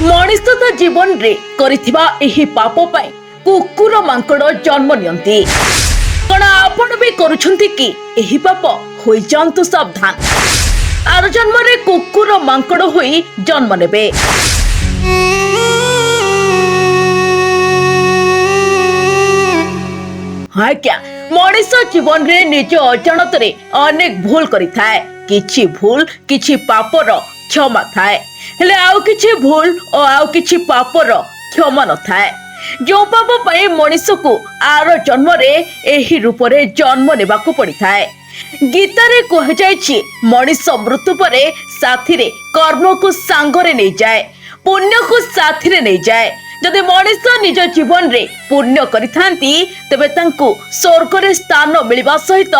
मनीष तो जीवन रे करिथिबा एही पाप पाई कुकुर मांकड़ जन्म नियंती। कण आपण भी करूछंती कि एही पाप होई जांतु सावधान। आर जन्म रे कुकुर मांकड़ होई जन्म नेबे। हाँ क्या मनीष जीवन रे निज अजाणतरे अनेक भूल करिथाए। किछि भूल किछि पापर क्षमा थाए, हेले आउ किछि भूल और आउ किछि पापर क्षमा न थाए। जो पाप पाई मनीष को आर जन्म रे एही रूप रे जन्म नेबाकू पड़ी थाए। गीता रे कह जायछि मनीष मृत्यु परे साथी रे कर्म को सांगरे नहीं जाए, पुण्य को साथी रे नहीं जाए। जदि मनीष निज जीवन रे पुण्य करिथांती तेबे तांकू स्वर्ग रे स्थान मिलिबा सहित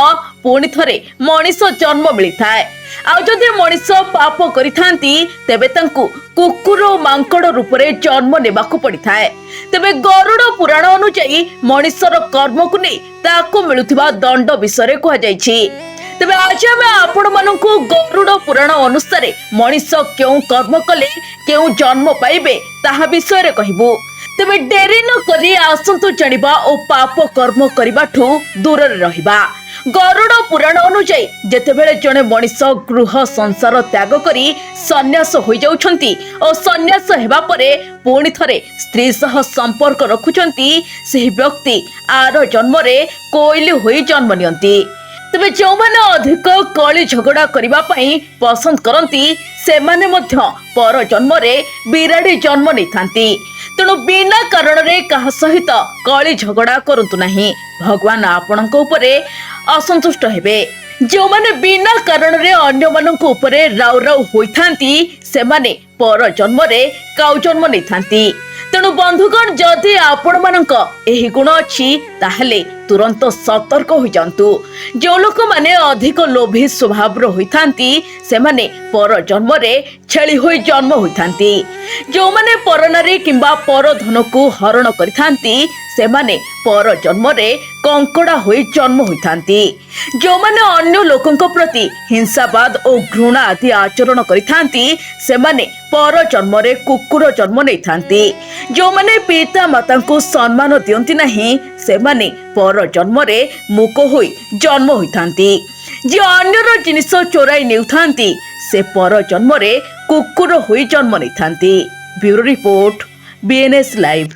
पुणी थरे मनीष जन्म मिलिथाए। आ जदि मनीष पाप करिथांती तेबे तांकू कुकुर मांकड़ रूप रे जन्म नेबाकू पड़िथाए। तेबे गरुड़ पुराण अनुसार मनीषर कर्म को नहीं ताकू मिलुथिबा दंड विषय कह जायछि। तेबे आज आम आपण मानकू गरुड़ पुराण अनुसार मनीष क्यों कर्म कले क्यों जन्म पाइबे ताहा विषय रे कहबू। तेबे डेरी न करी आसंतु जानिबा ओ पाप कर्म करिबाठू दूर रे रहिबा। गरुड़ पुराण अनुसार जेतेबेले जणे मनीष गृह संसार त्याग करी सन्यास होई जाउछंती और सन्यास हेबा परे पुणी थरे स्त्री सह संपर्क रखुछंती, सेही व्यक्ति आर जन्म रे कोइली होई जन्म नियंती। तेबे जो माने अधिक कली झगड़ा करिबा पई पसंद करंती सेमाने मध्य पर जन्म रे बिराड़ी जन्म नेथांती। तेणु बिना कारण रे कहा सहित कली झगड़ा करंतु नाही, भगवान आपणक उपरे असंतुष्ट हेबे। जो माने बिना कारण रे अन्य मानक उपरे राउ राउ होइथांती सेमाने पर जन्म रे काउ जन्म नेथांती। तेणु बंधुगण जदि आपण मानक एही गुण अछि ताहले तुरंत सतर्क हो जांतु। जो लोक माने अधिक लोभी स्वभाव रो होइथांती सेमाने पर जन्म रे छेली होई जन्म होइथांती। जो माने पर नारी किंबा पर धन को हरण करिथांती सेमाने पर जन्म रे कंकड़ा होई जन्म होइथांती। जो माने अन्य लोकंक प्रति हिंसावाद और घृणा आदि आचरण करिथांती सेमाने पर जन्म रे कुकुर जन्म नेथांती। जो माने पिता माता को सम्मान दियंती नहीं सेमाने पर जन्म रे मुक होई जन्म होइथांती। जे अन्यर जिनिस चोराई नेउथांती से पर जन्म रे कुकुर होई जन्म नेथांती। Bureau report BNS live.